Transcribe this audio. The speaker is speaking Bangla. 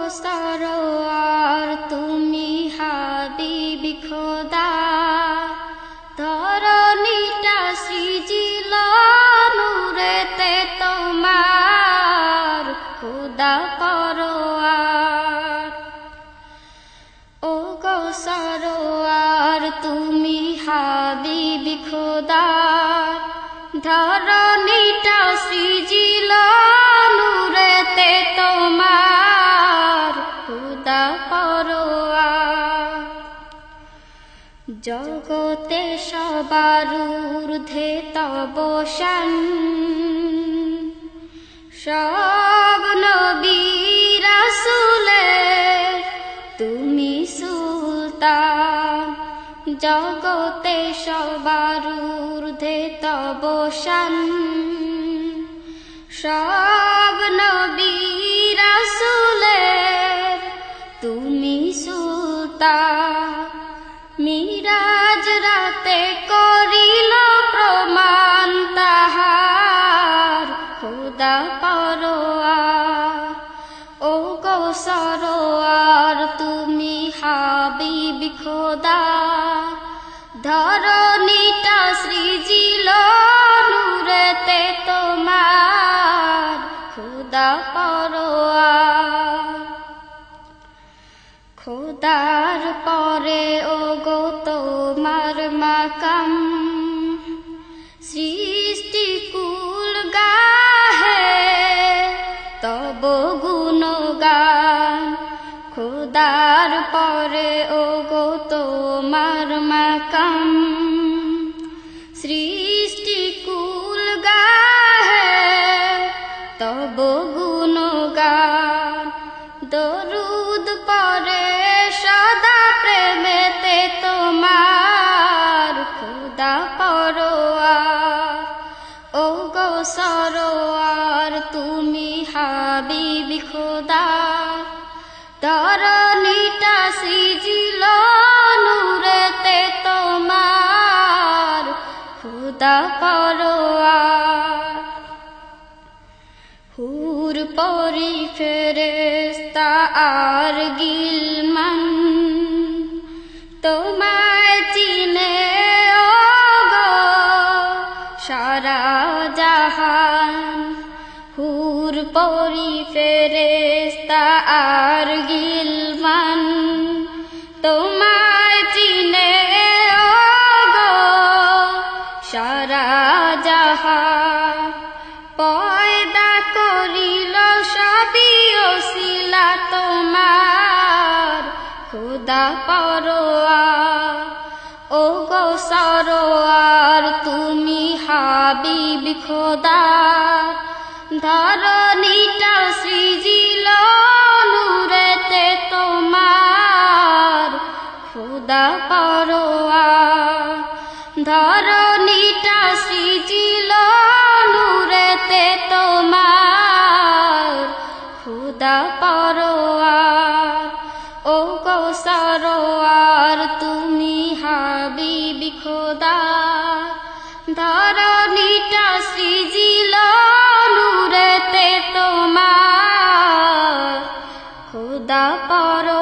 সরোয়ার তুমি হাবিবি খোদা, ধরণীটা সৃজিল নূরেতে তোমার খোদা পরোয়ার। ও গো সরোয়ার তুমি হাবিবি খোদা, ধরণীটা সৃজিল নূরেতে তোমার খোদা পরোয়ার। জগতে সবার ঊর্ধ্বে তব শান, সব নবী রাসূলের তুমি সুলতান। জগতে সবার ঊর্ধ্বে তব শান, সব নবী রাসূলের তুমি সুলতান। মিরাজ রাতে করিল প্রমাণ তাহার খোদা পরোয়ার। ও গো সরোয়ার তুমি হাবিবি খোদা, ধরণীটা সৃজিল নূরেতে তোমার খোদা পরোয়ার। খোদার পরে ও গো তোমার মাকাম, সৃষ্টিকুল গাহে তব গুণগান। খোদার পরে ও গো তোমার মাকাম, সৃষ্টিকুল গাহে তব গুণগান। দরুদ পরে সদা প্রেমেতে তোমার খোদা পরোয়ার। ও গো সরোয়ার তুমি হাবিবি খোদা, ধরণীটা সৃজিল নূরেতে তোমার খোদা পরোয়ার। হুর পরি ফেরেশতা আর গিলমান তোমায় চিনে ও গো সারা জাহান। হুর পরি ফেরেশতা আর গিলমান তোমায় চিনে ও গো সারা জাহান। পয়দা করিল সবই ওসিলা তোমার খোদা পরোয়ার। ও গো সরোয়ার তুমি হাবিবি খোদা, ধরণীটা সৃজিল নূরেতে তোমার খোদা পরোয়ার। ধরণীটা সৃজিল নূরেতে তোমার খোদা পরোয়ার। ও গো সরোয়ার তুমি হাবিবি খোদা, ধরণীটা সৃজিল নূরেতে তোমার খোদা পরোয়ার।